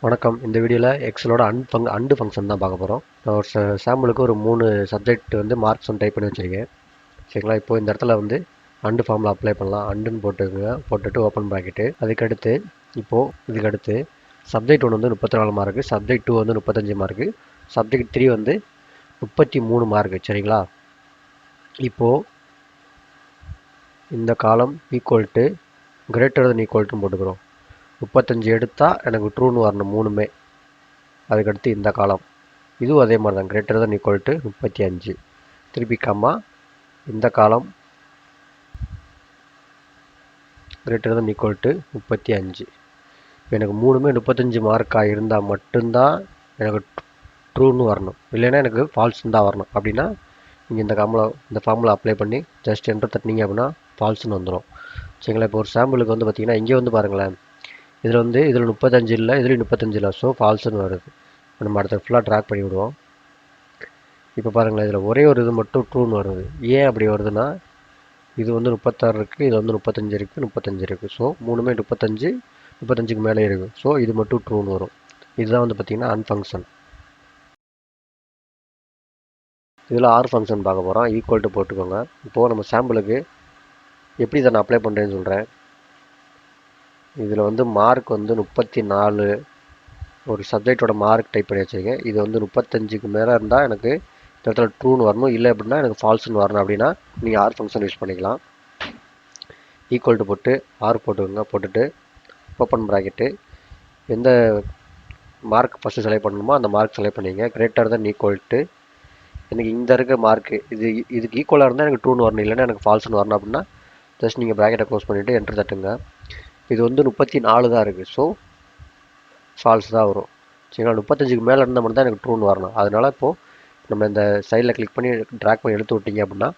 வணக்கம். இந்த வீடியோவில் எக்ஸலோட அண்டு ஃபங்க்ஷன் தான் பார்க்க போகிறோம். நான் ஒரு சாம்பிளுக்கு ஒரு 3 சப்ஜெக்ட் வந்து மார்க்ஸ் வந்து டைப் பண்ணி வச்சுருக்கேன். சரிங்களா? இப்போ இந்த இடத்துல வந்து அண்டு ஃபார்மில் அப்ளை பண்ணலாம். அண்டுன்னு போட்டுக்கோங்க. போட்டுட்டு ஓப்பன் ப்ராக்கெட்டு. அதுக்கடுத்து இதுக்கடுத்து சப்ஜெக்ட் 1 வந்து 34 மார்க்கு, சப்ஜெக்ட் 2 வந்து 35 மார்க்கு, சப்ஜெக்ட் 3 வந்து 33 மார்க்கு. சரிங்களா? இப்போது இந்த காலம் equal to greater than equal டுன்னு போட்டுக்கிறோம். 35 எடுத்தால் எனக்கு ட்ரூன்னு வரணும் மூணுமே. அதுக்கடுத்து இந்த காலம் இதுவும் அதே மாதிரி தான், கிரேட்டர் தென் ஈக்குவல் டு 35. திருப்பி கம்மா இந்த காலம் கிரேட்டர் தென் ஈக்குவல் டு 35. எனக்கு மூணுமே 35 மார்க்காக இருந்தால் மட்டும்தான் எனக்கு ட்ரூன்னு வரணும், இல்லைன்னா எனக்கு ஃபால்ஸ்ன்னு தான் வரணும். அப்படின்னா நீங்கள் இந்த ஃபார்முலா அப்ளை பண்ணி ஜஸ்ட் என்டர் தட்டினீங்க அப்படின்னா ஃபால்ஸ்ன்னு வந்துடும். சரிங்களா? இப்போ ஒரு சாம்பிளுக்கு வந்து பார்த்தீங்கன்னா இங்கே வந்து பாருங்களேன், இதில் 35 இல்லை, இதுலேயும் 35 இல்லை. ஸோ ஃபால்ஸ்ன்னு வருது. நம்ம அடுத்த ஃபுல்லாக ட்ராக் பண்ணி விடுவோம். இப்போ பாருங்களேன், இதில் ஒரே ஒரு இது மட்டும் ட்ரூன்னு வருது. ஏன் அப்படி வருதுன்னா, இது வந்து 36 இருக்குது, இது வந்து 35 இருக்குது, 35 இருக்குது. ஸோ மூணுமே 35க்கு மேலே இருக்குது. ஸோ இது மட்டும் ட்ரூன்னு வரும். இதுதான் வந்து பார்த்திங்கன்னா அன்ஃபங்க்ஷன். இதில் ஆர் ஃபங்க்ஷன் பார்க்க போகிறோம். ஈக்குவல் டு போட்டுக்கோங்க. இப்போது நம்ம சாம்பிளுக்கு எப்படி இதை நான் அப்ளை பண்ணுறேன்னு சொல்கிறேன். இதில் வந்து மார்க் வந்து 34, ஒரு சப்ஜெக்டோட மார்க் டைப் பண்ணி வச்சுருக்கேன். இது வந்து 35க்கு மேலே இருந்தால் எனக்கு இந்த இடத்துல ட்ரூன்னு வரணும், இல்லை அப்படின்னா எனக்கு ஃபால்ஸ்ன்னு வரணும். அப்படின்னா நீங்கள் ஆர் ஃபங்க்ஷன் யூஸ் பண்ணிக்கலாம். ஈக்குவல் டு போட்டு ஆர் போட்டுக்கோங்க. போட்டுட்டு ஓப்பன் ப்ராக்கெட்டு, எந்த மார்க் ஃபஸ்ட்டு செலக்ட் பண்ணணுமோ அந்த மார்க் செலக்ட் பண்ணிங்க. கிரேட்டர் தென் ஈக்குவல் டு எனக்கு இந்த இருக்க மார்க்கு இதுக்கு ஈக்குவலாக இருந்தால் எனக்கு ட்ரூன்னு வரணும், இல்லைன்னா எனக்கு ஃபால்ஸ்ன்னு வரணும். அப்படின்னா ஜஸ்ட் நீங்கள் ப்ராக்கெட்டை க்ளோஸ் பண்ணிவிட்டு என்டர் தட்டுங்க. இது வந்து 34 தான் இருக்குது. ஸோ ஃபால்ஸ் தான் வரும். சரிங்களா? 35க்கு மேலே இருந்தால் மட்டும் தான் எனக்கு ட்ரூன்னு வரணும். அதனால் இப்போது நம்ம இந்த சைடில் கிளிக் பண்ணி ட்ராக் பண்ணி எடுத்து விட்டீங்க அப்படின்னா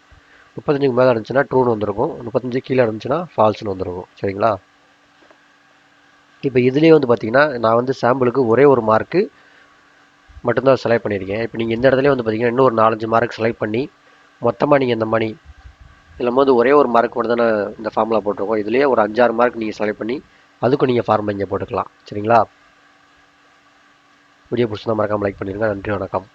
35க்கு மேலே இருந்துச்சுன்னா ட்ரூன்னு வந்திருக்கும், 35 கீழே இருந்துச்சுன்னா ஃபால்ஸ்ன்னு வந்துருக்கும். சரிங்களா? இப்போ இதுலேயே வந்து பார்த்தீங்கன்னா நான் வந்து சாம்பிளுக்கு ஒரே ஒரு மார்க்கு மட்டும்தான் செலக்ட் பண்ணியிருக்கேன். இப்போ நீங்கள் இந்த இடத்துல வந்து பார்த்தீங்கன்னா இன்னும் ஒரு 4-5 மார்க் செலக்ட் பண்ணி மொத்தமாக நீங்கள் இந்த மணி இதில் போது ஒரே ஒரு மார்க் மட்டும் தானே இந்த ஃபார்முலா போட்டிருக்கோம். இதுலேயே ஒரு 5-6 மார்க் நீங்கள் செலக்ட் பண்ணி அதுக்கும் நீங்கள் ஃபார்முலா இங்கே போட்டுக்கலாம். சரிங்களா? வீடியோ பிடிச்சிருந்தா மறக்காமல் லைக் பண்ணிடுங்க. நன்றி, வணக்கம்.